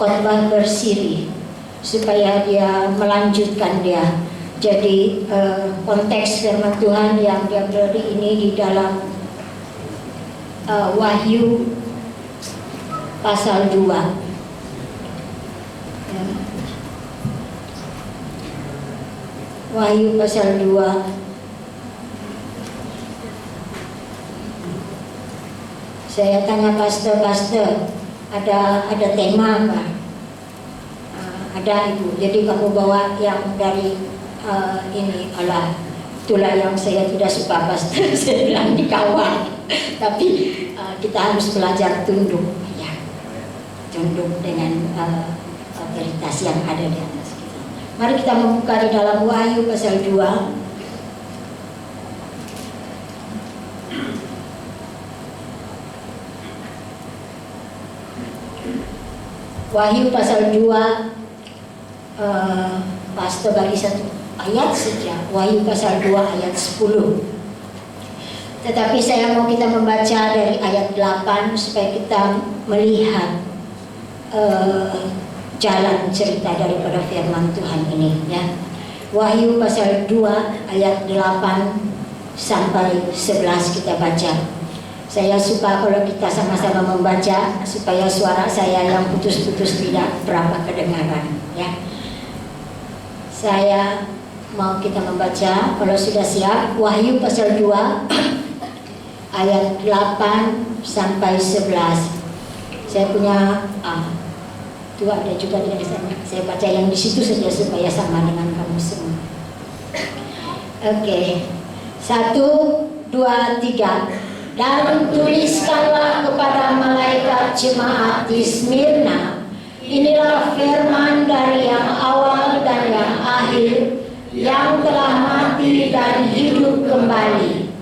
khotbah bersiri supaya dia melanjutkan dia. Jadi konteks firman Tuhan yang dia beri ini di dalam Wahyu pasal 2. Ya. Wahyu pasal 2. Saya tanya pastor, ada tema apa? Ada Ibu. Jadi kamu bawa yang dari ini, alah, itulah yang saya tidak suka pastor. Saya bilang dikawal. Tapi kita harus belajar tunduk, ya, tunduk dengan otoritas yang ada di atas kita. Mari kita membuka di dalam Wahyu pasal 2. Wahyu pasal 2, pastor bagi satu ayat saja. Wahyu pasal 2 ayat 10. Tetapi saya mau kita membaca dari ayat 8 supaya kita melihat jalan cerita daripada firman Tuhan ini, ya. Wahyu pasal 2 ayat 8 sampai 11 kita baca. Saya suka kalau kita sama-sama membaca supaya suara saya yang putus-putus tidak berapa kedengaran, ya. Saya mau kita membaca, kalau sudah siap, Wahyu pasal 2 ayat 8 sampai 11. Saya punya itu ada juga di sana. Saya baca yang di situ saja supaya sama dengan kamu semua. Oke. 1, 2, 3. Dan tuliskanlah kepada malaikat jemaat di Smyrna, inilah firman dari yang awal dan yang akhir, yang telah mati dan hidup kembali.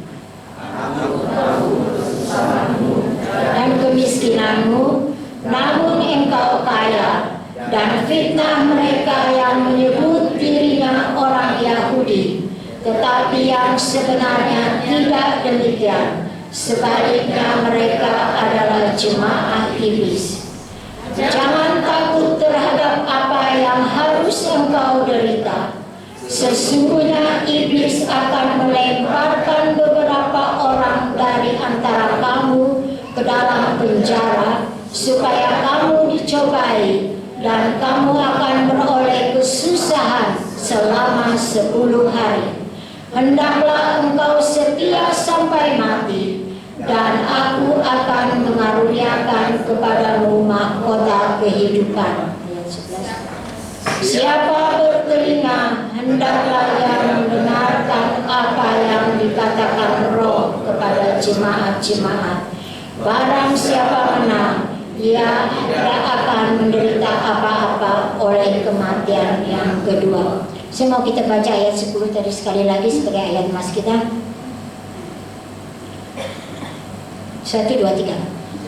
Aku tahu kesusahanmu dan kemiskinanmu, namun engkau kaya, dan fitnah mereka yang menyebut dirinya orang Yahudi, tetapi yang sebenarnya tidak demikian. Sebaliknya mereka adalah jemaat iblis. Jangan takut terhadap apa yang harus engkau derita. Sesungguhnya iblis akan melemparkan beberapa orang dari antara kamu ke dalam penjara, supaya kamu dicobai, dan kamu akan beroleh kesusahan selama 10 hari. Hendaklah engkau setia sampai mati, dan aku akan mengaruniakan kepadamu mahkota kehidupan. Siapa bertelinga, hendaklah ia mendengarkan apa yang dikatakan Roh kepada jemaat-jemaat. Barang siapa menang, ia tidak akan menderita apa-apa oleh kematian yang kedua. Saya mau kita baca ayat 10 tadi sekali lagi sebagai ayat mas kita. 1, 2, 3.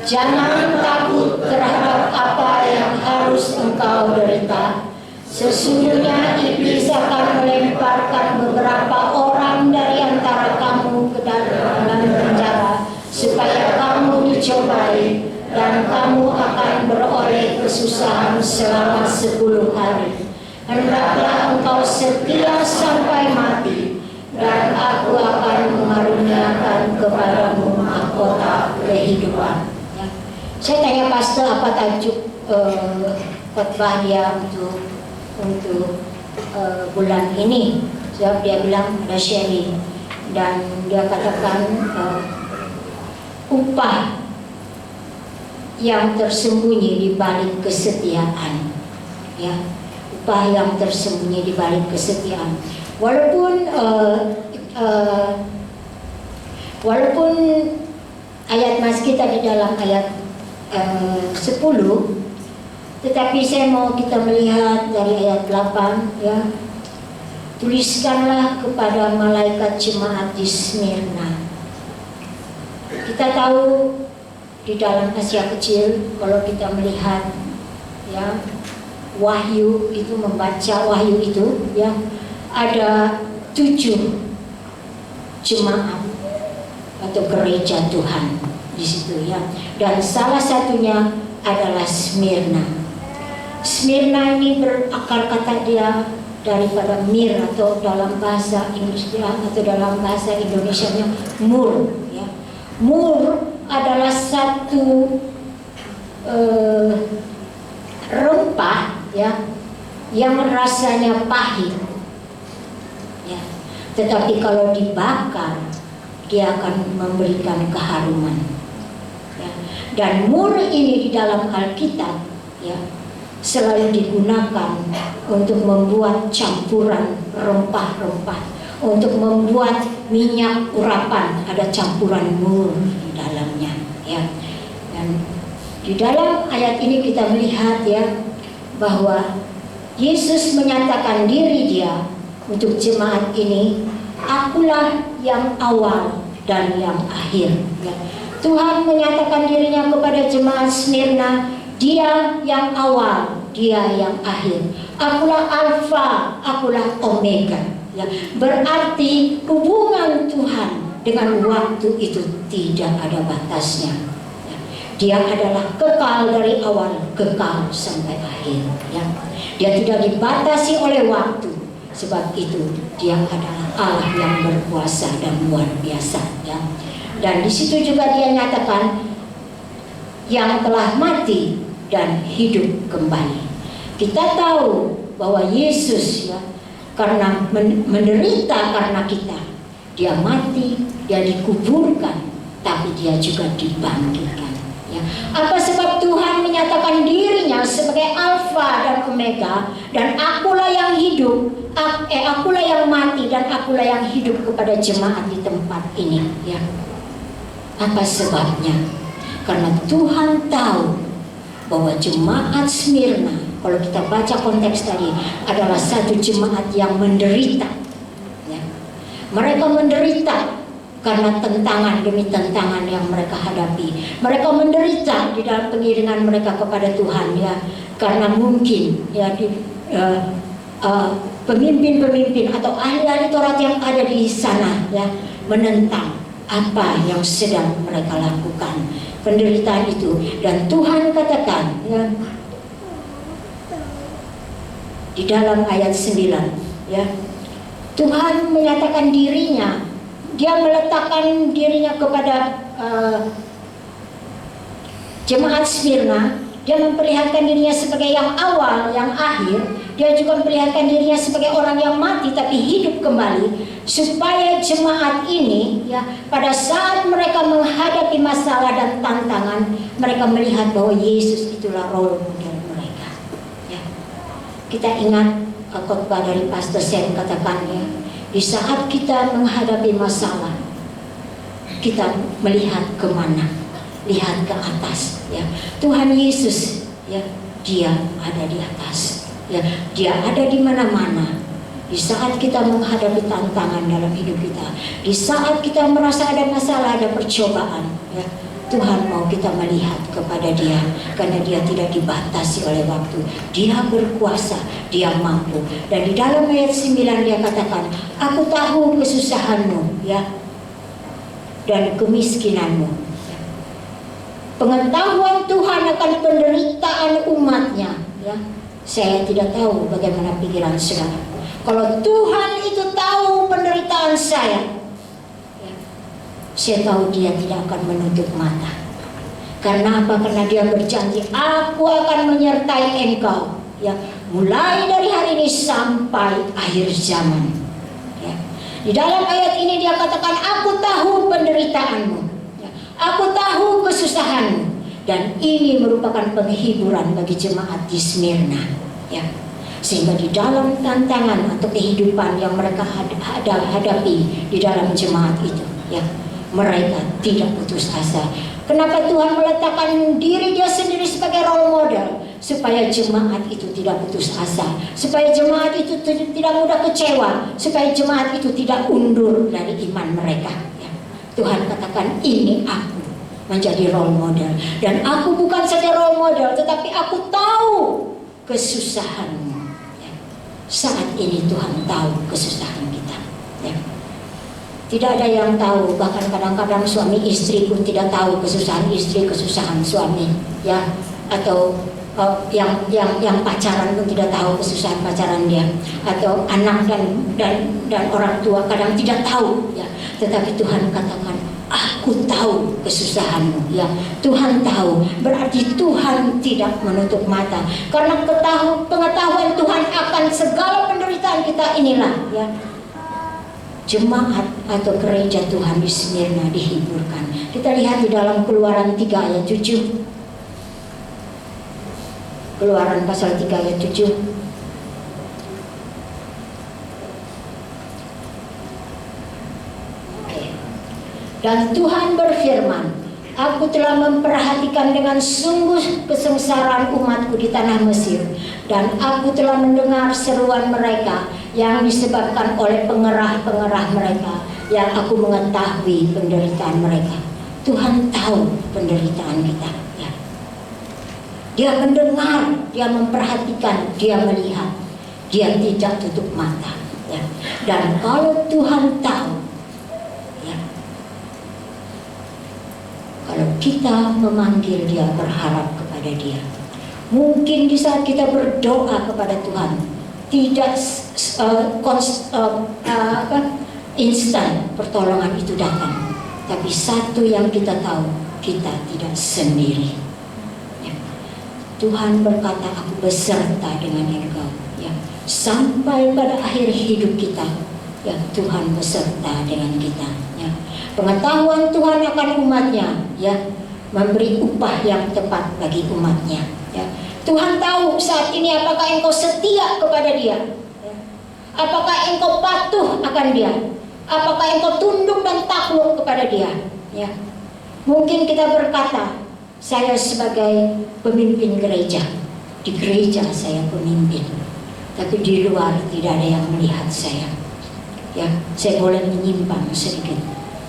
Jangan takut terhadap apa yang harus engkau derita. Sesungguhnya iblis akan melemparkan beberapa orang dari antara kamu ke dalam penjara, supaya kamu dicobai, dan kamu akan beroleh kesusahan selama 10 hari. Hendaklah engkau setia sampai mati, dan aku akan mengaruniakan kepadamu mahkota kehidupan. Ya. Saya tanya pastor apa tajuk khotbah dia untuk bulan ini. Sebab dia bilang ada sharing, dan dia katakan upah yang tersembunyi di balik kesetiaan, ya. Upah yang tersembunyi di balik kesetiaan. Walaupun ayat mas kita di dalam ayat 10, tetapi saya mau kita melihat dari ayat 8, ya. Tuliskanlah kepada malaikat jemaat di Smyrna. Kita tahu di dalam Asia Kecil, kalau kita melihat, ya, Wahyu itu, membaca Wahyu itu, ya, ada 7 jemaat atau gereja Tuhan di situ, ya. Dan salah satunya adalah Smyrna. Smyrna ini berakar kata dia daripada mir, atau dalam bahasa Inggris atau dalam bahasa Indonesianya mur. Ya. Mur adalah satu rempah ya yang rasanya pahit. Ya. Tetapi kalau dibakar dia akan memberikan keharuman. Ya. Dan mur ini di dalam Alkitab ya selalu digunakan untuk membuat campuran rempah-rempah, untuk membuat minyak urapan, ada campuran mur di dalamnya ya. Dan di dalam ayat ini kita melihat ya bahwa Yesus menyatakan diri dia untuk jemaat ini, akulah yang awal dan yang akhir ya. Tuhan menyatakan dirinya kepada jemaat Smyrna, dia yang awal, dia yang akhir. Akulah Alfa, akulah Omega. Ya, berarti hubungan Tuhan dengan waktu itu tidak ada batasnya. Ya, dia adalah kekal dari awal, kekal sampai akhir. Ya, dia tidak dibatasi oleh waktu. Sebab itu dia adalah Allah yang berkuasa dan luar biasa. Ya. Dan di situ juga dia nyatakan yang telah mati dan hidup kembali. Kita tahu bahwa Yesus ya karena menderita karena kita, dia mati, dia dikuburkan, tapi dia juga dibangkitkan. Ya. Apa sebab Tuhan menyatakan dirinya sebagai Alfa dan Omega, dan akulah yang hidup, akulah yang mati dan akulah yang hidup kepada jemaat di tempat ini. Ya. Apa sebabnya? Karena Tuhan tahu bahwa jemaat Smyrna, kalau kita baca konteks tadi, adalah satu jemaat yang menderita. Ya. Mereka menderita karena tentangan demi tentangan yang mereka hadapi. Mereka menderita di dalam pengiringan mereka kepada Tuhan, ya, karena mungkin ya pemimpin-pemimpin atau ahli-ahli Taurat yang ada di sana ya menentang apa yang sedang mereka lakukan. Penderitaan itu, dan Tuhan katakan ya, di dalam ayat 9 ya, Tuhan menyatakan dirinya, dia meletakkan dirinya kepada jemaat Smyrna. Dia memperlihatkan dirinya sebagai yang awal, yang akhir. Dia juga memperlihatkan dirinya sebagai orang yang mati tapi hidup kembali, supaya jemaat ini ya pada saat mereka menghadapi masalah dan tantangan, mereka melihat bahwa Yesus itulah role model mereka. Ya. Kita ingat khotbah dari Pastor Sam katakan ya, di saat kita menghadapi masalah, kita melihat kemana? Lihat ke atas ya. Tuhan Yesus ya, dia ada di atas ya, dia ada di mana-mana. Di saat kita menghadapi tantangan dalam hidup kita, di saat kita merasa ada masalah, ada percobaan ya, Tuhan mau kita melihat kepada dia, karena dia tidak dibatasi oleh waktu. Dia berkuasa, dia mampu. Dan di dalam ayat 9 dia katakan, aku tahu kesusahanmu ya, dan kemiskinanmu. Pengetahuan Tuhan akan penderitaan umatnya ya. Saya tidak tahu bagaimana pikiran saudara. Kalau Tuhan itu tahu penderitaan saya ya, saya tahu dia tidak akan menutup mata. Karena apa? Karena dia berjanji, aku akan menyertai engkau ya, mulai dari hari ini sampai akhir zaman ya. Di dalam ayat ini dia katakan, aku tahu penderitaanmu, aku tahu kesusahanmu, dan ini merupakan penghiburan bagi jemaat di Smyrna ya. Sehingga di dalam tantangan atau kehidupan yang mereka hadapi di dalam jemaat itu ya, mereka tidak putus asa. Kenapa Tuhan meletakkan diri dia sendiri sebagai role model? Supaya jemaat itu tidak putus asa, supaya jemaat itu tidak mudah kecewa, supaya jemaat itu tidak undur dari iman mereka ya. Tuhan katakan, ini aku menjadi role model, dan aku bukan saja role model, tetapi aku tahu kesusahanmu ya. Saat ini Tuhan tahu kesusahan kita ya. Tidak ada yang tahu, bahkan kadang-kadang suami istri pun tidak tahu kesusahan istri, kesusahan suami ya, atau yang pacaran pun tidak tahu kesusahan pacaran dia, atau anak dan orang tua kadang tidak tahu ya, tetapi Tuhan katakan, aku tahu kesusahanmu ya. Tuhan tahu, berarti Tuhan tidak menutup mata, karena pengetahuan Tuhan akan segala penderitaan kita inilah ya, jemaat atau gereja Tuhan di Smyrna dihiburkan. Kita lihat di dalam Keluaran 3 ayat 7. Keluaran pasal 3 ayat 7. Dan Tuhan berfirman, aku telah memperhatikan dengan sungguh kesengsaraan umatku di tanah Mesir, dan aku telah mendengar seruan mereka yang disebabkan oleh pengerah-pengerah mereka, yang aku mengetahui penderitaan mereka. Tuhan tahu penderitaan kita ya. Dia mendengar, dia memperhatikan, dia melihat, dia tidak tutup mata ya. Dan kalau Tuhan tahu ya, kalau kita memanggil dia, berharap kepada dia, mungkin di saat kita berdoa kepada Tuhan tidak instan pertolongan itu datang, tapi satu yang kita tahu, kita tidak sendiri ya. Tuhan berkata, aku beserta dengan engkau ya, sampai pada akhir hidup kita ya. Tuhan beserta dengan kita ya. Pengetahuan Tuhan akan umatnya ya, memberi upah yang tepat bagi umatnya ya. Tuhan tahu saat ini apakah engkau setia kepada dia ya? Apakah engkau patuh akan dia, apakah engkau tunduk dan takluk kepada dia ya. Mungkin kita berkata, saya sebagai pemimpin gereja, di gereja saya pemimpin, tapi di luar tidak ada yang melihat saya ya. Saya boleh menyimpang sedikit,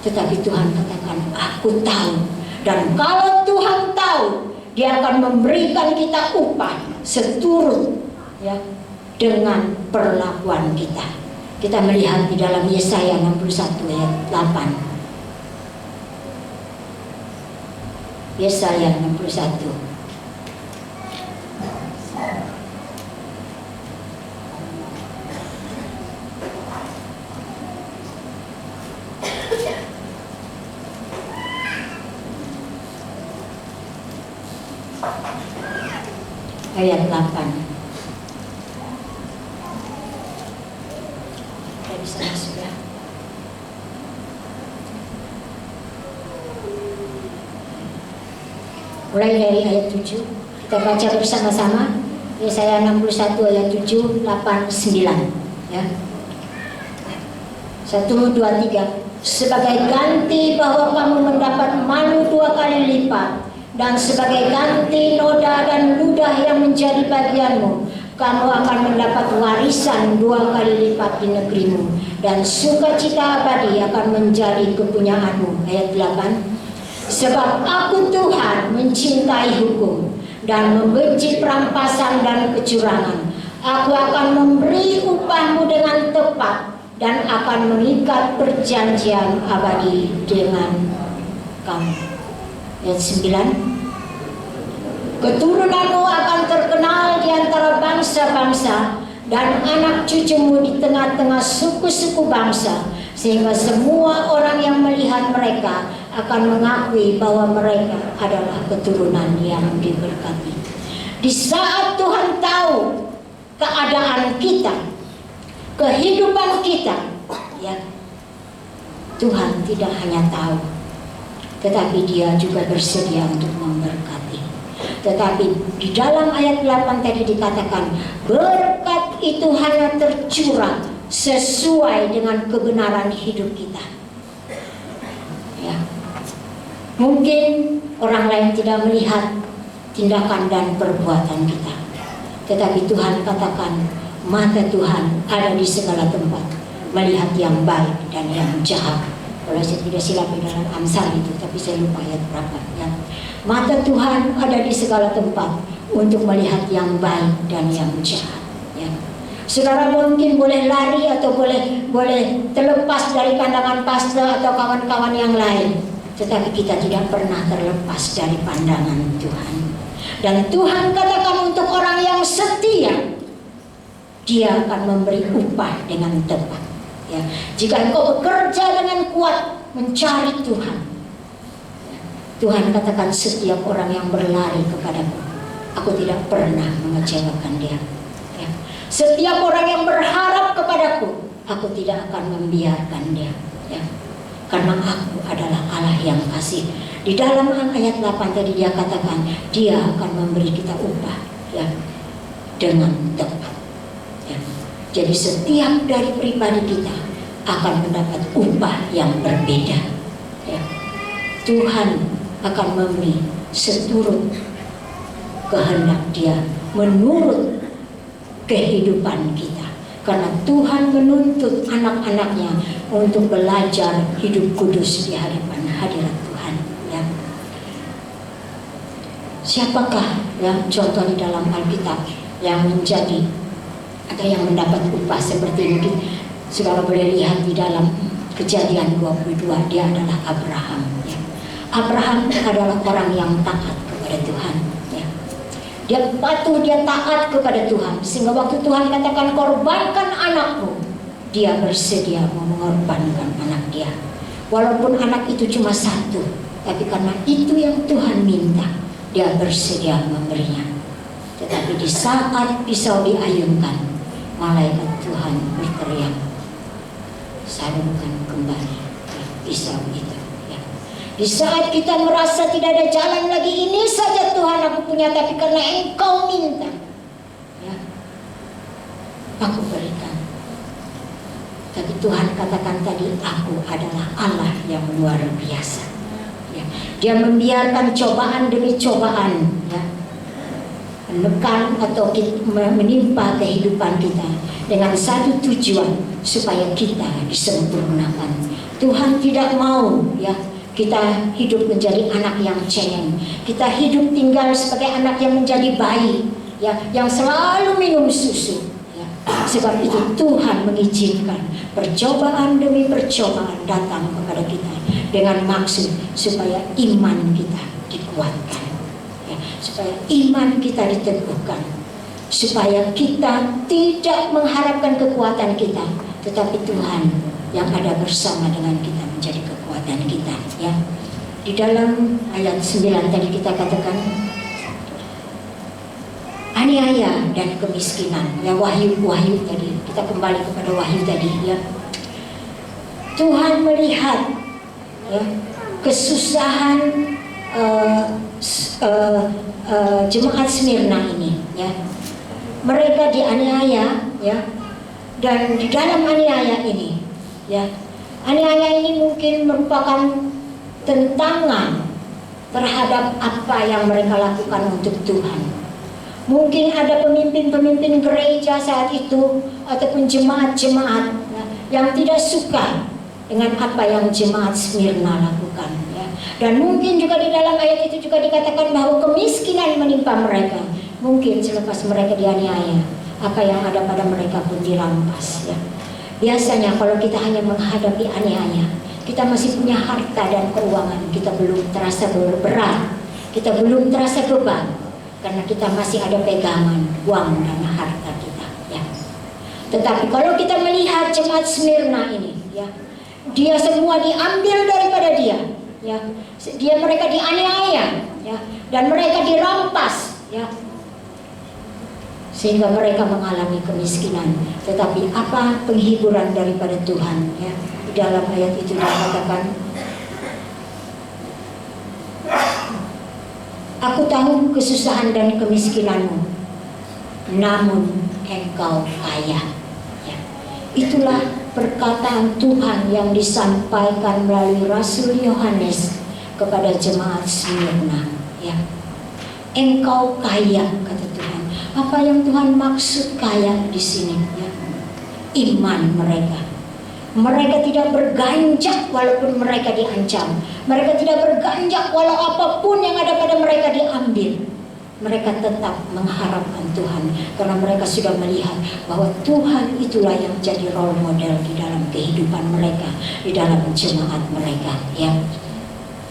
tetapi Tuhan katakan, aku tahu. Dan kalau Tuhan tahu, dia akan memberikan kita upah seturut ya dengan perlakuan kita. Kita melihat di dalam Yesaya 61 ayat 8. Yesaya 61. Ayat 8. Dari sana sudah. Mulai dari ayat 7. Kita baca bersama-sama. Yesaya 61 ayat 7, 8, 9 ya. 1, 2, 3. Sebagai ganti bahwa kamu mendapat malu 2 kali lipat, dan sebagai ganti noda dan ludah yang menjadi bagianmu, kamu akan mendapat warisan 2 kali lipat di negerimu, dan sukacita abadi akan menjadi kepunyaanmu. Ayat 8. Sebab aku Tuhan mencintai hukum dan membenci perampasan dan kecurangan. Aku akan memberi upahmu dengan tepat dan akan mengikat perjanjian abadi dengan kamu. Ayat 9. Keturunanmu akan terkenal di antara bangsa-bangsa, dan anak cucumu di tengah-tengah suku-suku bangsa, sehingga semua orang yang melihat mereka akan mengakui bahwa mereka adalah keturunan yang diberkati. Di saat Tuhan tahu keadaan kita, kehidupan kita ya, Tuhan tidak hanya tahu, tetapi dia juga bersedia untuk memberkati. Tetapi di dalam ayat 8 tadi dikatakan, berkat itu hanya tercurah sesuai dengan kebenaran hidup kita ya. Mungkin orang lain tidak melihat tindakan dan perbuatan kita, tetapi Tuhan katakan, mata Tuhan ada di segala tempat, melihat yang baik dan yang jahat. Kalau saya tidak silap di dalam Amsal itu, tapi saya lupa ayat berapa ya. Mata Tuhan ada di segala tempat untuk melihat yang baik dan yang jahat ya. Saudara mungkin boleh lari atau boleh terlepas dari pandangan pastor atau kawan-kawan yang lain, tetapi kita tidak pernah terlepas dari pandangan Tuhan. Dan Tuhan katakan untuk orang yang setia, Dia akan memberi upah dengan tepat. Ya, jika engkau bekerja dengan kuat mencari Tuhan, Tuhan katakan setiap orang yang berlari kepadaku, aku tidak pernah mengecewakan dia. Ya. Setiap orang yang berharap kepadaku, aku tidak akan membiarkan dia. Ya. Karena aku adalah Allah yang kasih. Di dalam ayat 8 tadi dia katakan, Dia akan memberi kita upah, ya, dengan tepat. Ya. Jadi setiap dari pribadi kita akan mendapat upah yang berbeda. Ya. Tuhan akan memberi seturut kehendak Dia, menurut kehidupan kita. Karena Tuhan menuntut anak-anaknya untuk belajar hidup kudus di hadapan hadirat Tuhan. Ya. Siapakah ya contoh di dalam Alkitab yang menjadi atau yang mendapat upah seperti ini? Saudara boleh lihat di dalam Kejadian 22, dia adalah Abraham. Ya. Abraham adalah orang yang taat kepada Tuhan. Ya. Dia patuh, dia taat kepada Tuhan. Sehingga waktu Tuhan katakan korbankan anakmu, dia bersedia mau mengorbankan anak dia. Walaupun anak itu cuma satu, tapi karena itu yang Tuhan minta, dia bersedia memberinya. Tetapi di saat pisau diayunkan, malaikat Tuhan berteriak, salurkan kembali pisau itu. Ya. Di saat kita merasa tidak ada jalan lagi, ini saja Tuhan aku punya, tapi karena Engkau minta, ya, aku berikan. Tapi Tuhan katakan tadi, aku adalah Allah yang luar biasa. Ya. Dia membiarkan cobaan demi cobaan, ya, menekan atau menimpa kehidupan kita dengan satu tujuan, supaya kita disempurnakan. Tuhan tidak mau, ya, kita hidup menjadi anak yang cengeng. Kita hidup tinggal sebagai anak yang menjadi bayi, ya, yang selalu minum susu. Ya. Sebab itu Tuhan mengizinkan percobaan demi percobaan datang kepada kita dengan maksud supaya iman kita dikuatkan, ya, supaya iman kita diteguhkan, supaya kita tidak mengharapkan kekuatan kita, tetapi Tuhan yang ada bersama dengan kita menjadi kekuatan kita. Ya. Di dalam ayat 9 tadi kita katakan aniaya dan kemiskinan. Ya, wahyu tadi. Kita kembali kepada wahyu tadi. Ya. Tuhan melihat, ya, kesusahan jemaat Smyrna ini. Ya. Mereka dianiaya, ya, dan di dalam aniaya ini, ya, aniaya ini mungkin merupakan tentangan terhadap apa yang mereka lakukan untuk Tuhan. Mungkin ada pemimpin-pemimpin gereja saat itu ataupun jemaat-jemaat, ya, yang tidak suka dengan apa yang jemaat Smyrna lakukan. Ya. Dan mungkin juga di dalam ayat itu juga dikatakan bahwa kemiskinan menimpa mereka. Mungkin selepas mereka dianiaya, apa yang ada pada mereka pun dirampas. Ya. Biasanya kalau kita hanya menghadapi aniaya, kita masih punya harta dan keuangan, kita belum terasa berat, kita belum terasa beban, karena kita masih ada pegangan uang dan harta kita. Ya. Tetapi kalau kita melihat jemaat Smyrna ini, ya, dia semua diambil daripada dia. Ya. Mereka dianiaya, ya, dan mereka dirampas. Ya. Sehingga mereka mengalami kemiskinan. Tetapi apa penghiburan daripada Tuhan? Ya, di dalam ayat itu dikatakan, aku tahu kesusahan dan kemiskinanmu, namun engkau kaya. Ya. Itulah perkataan Tuhan yang disampaikan melalui Rasul Yohanes kepada jemaat Smyrna. Ya. Engkau kaya, kata Tuhan. Apa yang Tuhan maksud kaya di sini? Ya. Iman mereka. Mereka tidak berganjak walaupun mereka diancam. Mereka tidak berganjak walau apapun yang ada pada mereka diambil. Mereka tetap mengharapkan Tuhan, karena mereka sudah melihat bahwa Tuhan itulah yang jadi role model di dalam kehidupan mereka, di dalam jemaat mereka. Ya.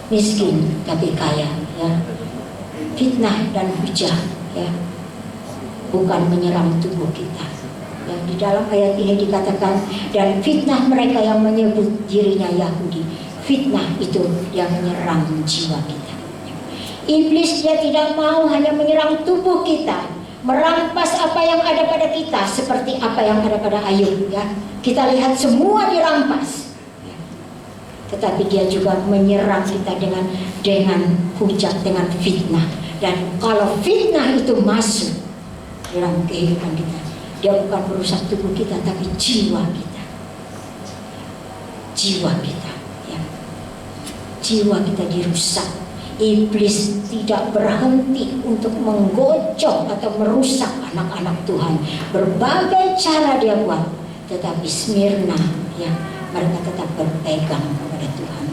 Miskin tapi kaya. Ya. fitnah dan hujah, ya, bukan menyerang tubuh kita. Ya, di dalam ayat ini dikatakan, dan fitnah mereka yang menyebut dirinya Yahudi. Fitnah itu yang menyerang jiwa kita. Iblis dia tidak mau hanya menyerang tubuh kita, merampas apa yang ada pada kita seperti apa yang ada pada Ayub, ya. Kita lihat semua dirampas. Tetapi dia juga menyerang kita dengan hujat, dengan fitnah. Dan kalau fitnah itu masuk dalam kehidupan kita, dia bukan merusak tubuh kita, tapi jiwa kita. Jiwa kita, ya. Jiwa kita dirusak. Iblis tidak berhenti untuk menggocok atau merusak anak-anak Tuhan. Berbagai cara dia buat, tetapi Smyrna, ya, mereka tetap berpegang kepada Tuhan.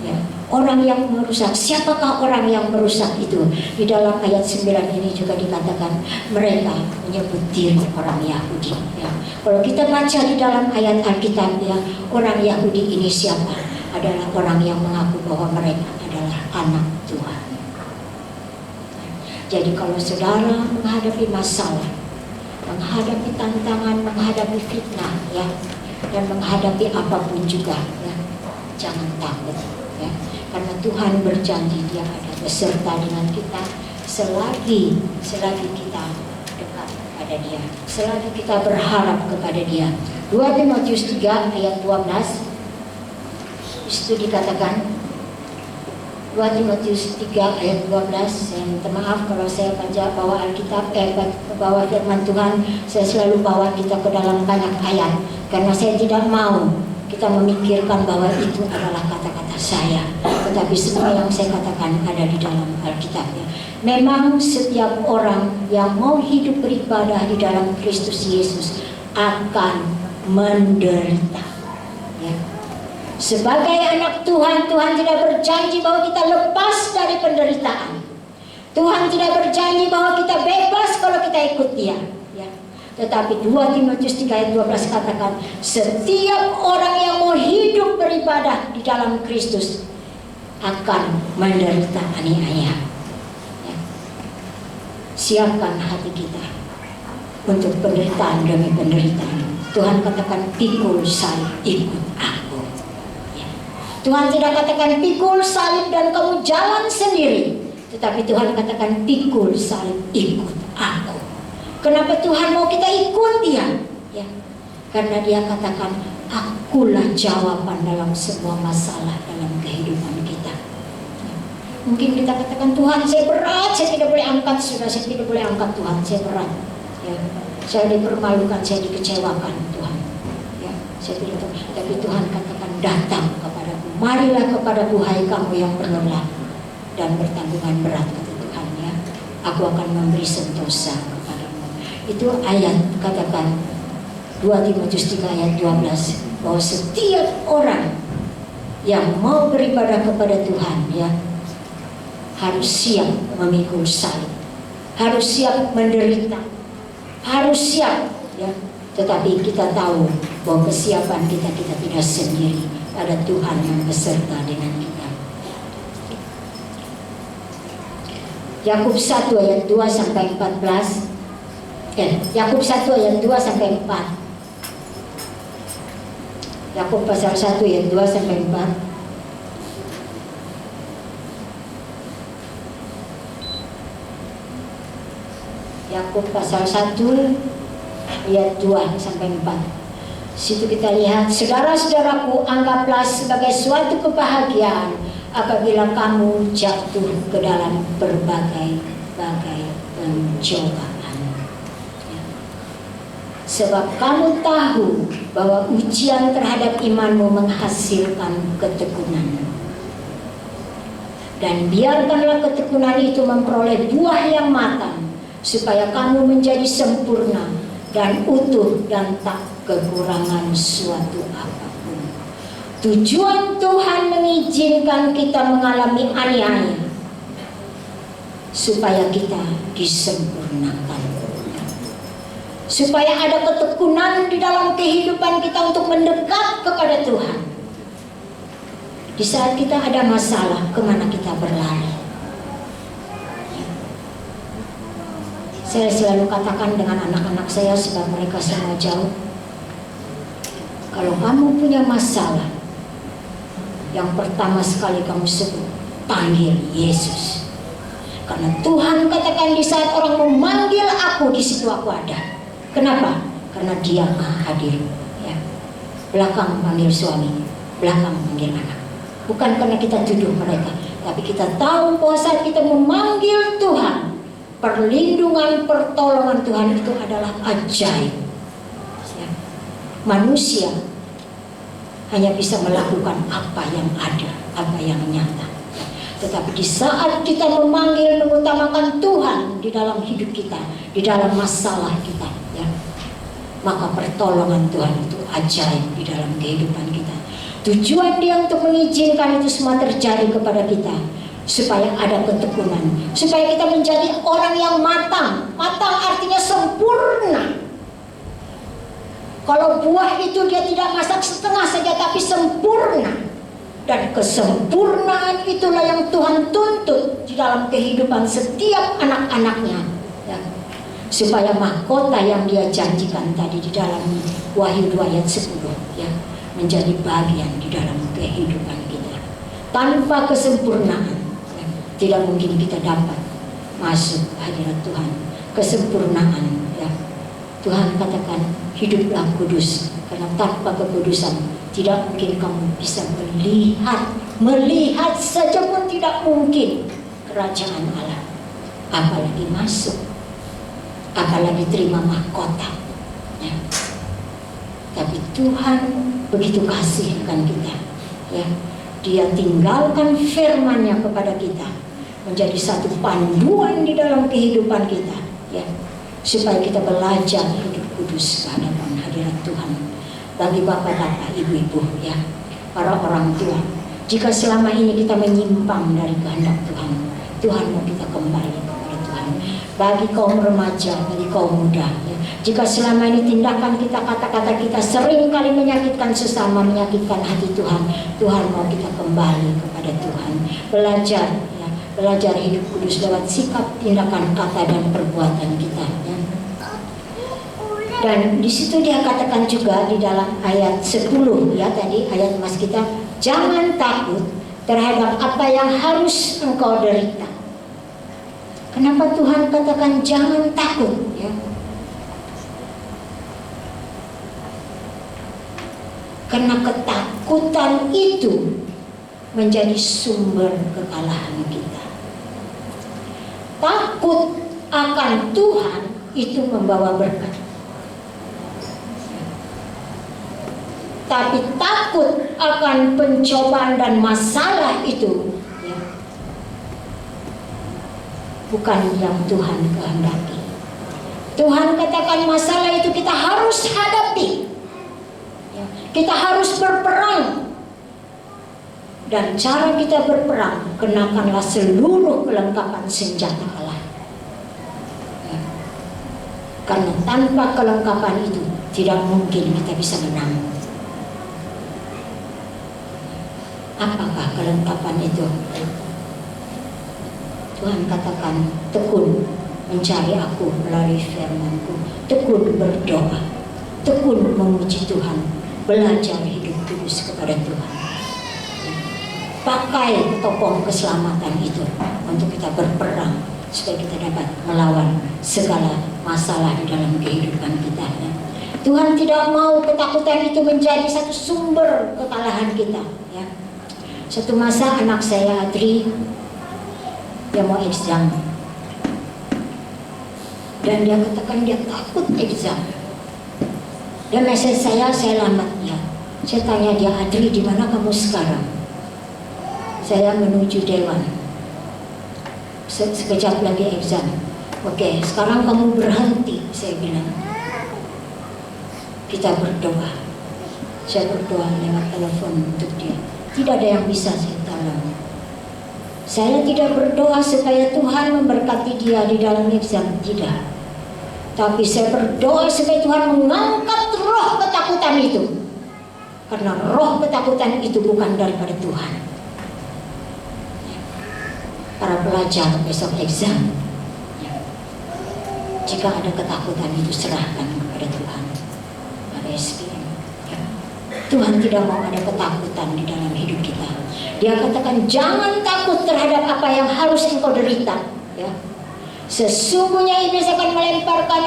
Ya. Orang yang merusak, siapakah orang yang merusak itu? Di dalam ayat 9 ini juga dikatakan mereka menyebut diri orang Yahudi. Ya. Kalau kita baca di dalam ayat Alkitab, ya, orang Yahudi ini siapa? Adalah orang yang mengaku bahwa mereka adalah anak Tuhan. Jadi kalau saudara menghadapi masalah, menghadapi tantangan, menghadapi fitnah, ya, dan menghadapi apapun juga, ya, jangan takut, ya, karena Tuhan berjanji dia ada beserta dengan kita selagi kita dekat kepada Dia, selagi kita berharap kepada Dia. 2 Timotius 3 ayat 12 itu dikatakan, 2 Timotius 3 ayat 12. Saya minta maaf kalau saya baca bawa Alkitab, bawa firman Tuhan, saya selalu bawa kita ke dalam banyak ayat, karena saya tidak mau kita memikirkan bahwa itu adalah kata-kata saya, tetapi semua yang saya katakan ada di dalam Alkitab. Memang setiap orang yang mau hidup beribadah di dalam Kristus Yesus akan menderita, ya. Sebagai anak Tuhan, Tuhan tidak berjanji bahwa kita lepas dari penderitaan. Tuhan tidak berjanji bahwa kita bebas kalau kita ikut Dia, ya. Tetapi 2 Timotius 3 ayat 12 katakan, setiap orang yang mau hidup beribadah di dalam Kristus akan menderita aniaya. Ya. Siapkan hati kita untuk penderitaan demi penderitaan. Tuhan katakan, pikul salib, ikut aku. Tuhan tidak katakan pikul salib dan kamu jalan sendiri, tetapi Tuhan katakan pikul salib, ikut aku. Kenapa Tuhan mau kita ikut Dia? Ya, karena Dia katakan, akulah jawaban dalam semua masalah dalam kehidupan kita. Ya. Mungkin kita katakan, Tuhan saya berat, saya tidak boleh angkat, sudah saya tidak boleh angkat Tuhan, saya berat. Ya. Saya dipermalukan, saya dikecewakan Tuhan. Ya, saya tidak tahu. Tapi Tuhan katakan, datang kepadaku, marilah kepadaku hai kamu yang berlelah dan bertanggungan berat, kata Tuhan, ya. Aku akan memberi sentosa kepadamu. Itu ayat katakan 2 Timotius 3 ayat 12, bahwa setiap orang yang mau beribadah kepada Tuhan, ya, harus siap memikul salib, harus siap menderita, harus siap, ya. Tetapi kita tahu bahwa kesiapan kita tidak sendiri, ada Tuhan yang beserta dengan kita. Yakub 1 ayat 2 sampai 14. Yakub 1 ayat 2 sampai 4. Yakub pasal 1 ayat 2 sampai 4. Yakub pasal 1 ayat 2 sampai 4. Situ kita lihat, saudara-saudaraku, anggaplah sebagai suatu kebahagiaan apabila kamu jatuh ke dalam berbagai pencobaan. Sebab kamu tahu bahwa ujian terhadap imanmu menghasilkan ketekunan. Dan biarkanlah ketekunan itu memperoleh buah yang matang, supaya kamu menjadi sempurna dan utuh dan tak kekurangan suatu apapun. Tujuan Tuhan mengizinkan kita mengalami aniaya supaya kita disempurnakan, supaya ada ketekunan di dalam kehidupan kita untuk mendekat kepada Tuhan. Di saat kita ada masalah, kemana kita berlari? Saya selalu katakan dengan anak-anak saya sebab mereka semua jauh, kalau kamu punya masalah, yang pertama sekali kamu sebut, panggil Yesus. Karena Tuhan katakan di saat orang memanggil aku, di situ aku ada. Kenapa? Karena Dia Maha hadir. Ya. Belakang panggil suami, belakang panggil anak. Bukan karena kita tuduh mereka, tapi kita tahu bahwa saat kita memanggil Tuhan, perlindungan, pertolongan Tuhan itu adalah ajaib. Ya. Manusia hanya bisa melakukan apa yang ada, apa yang nyata. Tetapi di saat kita memanggil, mengutamakan Tuhan di dalam hidup kita, di dalam masalah kita, ya, maka pertolongan Tuhan itu ajaib di dalam kehidupan kita. Tujuan Dia untuk mengizinkan itu semua terjadi kepada kita, supaya ada ketekunan, supaya kita menjadi orang yang matang. Matang artinya sempurna. Kalau buah itu dia tidak masak setengah saja, tapi sempurna. Dan kesempurnaan itulah yang Tuhan tuntut di dalam kehidupan setiap anak-anaknya, ya. Supaya mahkota yang Dia janjikan tadi di dalam Wahyu 2 ayat 10, ya, menjadi bagian di dalam kehidupan kita. Tanpa kesempurnaan, ya, tidak mungkin kita dapat masuk hadirat Tuhan. Kesempurnaan, ya. Tuhan katakan, hiduplah kudus, karena tanpa kekudusan tidak mungkin kamu bisa melihat saja pun tidak mungkin kerajaan Allah, apalagi masuk, apalagi terima mahkota, ya. Tapi Tuhan begitu kasih akan kita, ya. Dia tinggalkan firman-Nya kepada kita, menjadi satu panduan di dalam kehidupan kita, ya, supaya kita belajar hidup kudus ke hadapan hadirat Tuhan. Bagi bapak-bapak, ibu-ibu, ya, para orang tua, jika selama ini kita menyimpang dari kehendak Tuhan, Tuhan mau kita kembali kepada Tuhan. Bagi kaum remaja, bagi kaum muda, ya, jika selama ini tindakan kita, kata-kata kita sering kali menyakitkan sesama, menyakitkan hati Tuhan, Tuhan mau kita kembali kepada Tuhan. Belajar, ya, belajar hidup kudus lewat sikap, tindakan, kata, dan perbuatan kita, ya. Dan di situ Dia katakan juga di dalam ayat 10, ya, tadi ayat emas kita, jangan takut terhadap apa yang harus engkau derita. Kenapa Tuhan katakan jangan takut, ya? Karena ketakutan itu menjadi sumber kekalahan kita. Takut akan Tuhan itu membawa berkat. Tapi takut akan pencobaan dan masalah itu, ya, bukan yang Tuhan kehendaki. Tuhan katakan masalah itu kita harus hadapi, ya, kita harus berperang. Dan cara kita berperang, kenakanlah seluruh kelengkapan senjata Allah, ya. Karena tanpa kelengkapan itu tidak mungkin kita bisa menang. Apakah kelengkapan itu? Tuhan katakan, tekun mencari aku melalui firman-Ku, tekun berdoa, tekun memuji Tuhan, belajar hidup kudus kepada Tuhan. Pakai topeng keselamatan itu untuk kita berperang, supaya kita dapat melawan segala masalah di dalam kehidupan kita, ya. Tuhan tidak mau ketakutan itu menjadi satu sumber kekalahan kita, ya. Satu masa anak saya Adri, dia mau exam, dan dia katakan dia takut exam. Dia message saya lambat dia. Saya tanya dia, Adri, di mana kamu sekarang? Saya menuju dewan. Sekejap lagi exam. Oke, sekarang kamu berhenti, saya bilang. Kita berdoa. Saya berdoa lewat telepon untuk dia. Tidak ada yang bisa saya tolong. Saya tidak berdoa supaya Tuhan memberkati dia di dalam exam, tidak. Tapi saya berdoa supaya Tuhan mengangkat roh ketakutan itu. Karena roh ketakutan itu bukan daripada Tuhan. Para pelajar besok exam, Jika ada ketakutan itu serahkan kepada Tuhan. Ada SPM. Ya. Tuhan tidak mau ada ketakutan di dalam hidup kita. Dia katakan jangan takut terhadap apa yang harus engkau derita. Ya. Sesungguhnya iblis akan melemparkan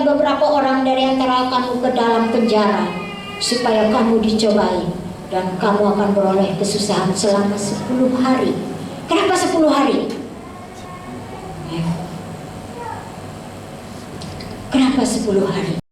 beberapa orang dari antara kamu ke dalam penjara supaya kamu dicobai dan kamu akan beroleh kesusahan selama 10 hari. Kenapa 10 hari? Ya. Kenapa 10 hari?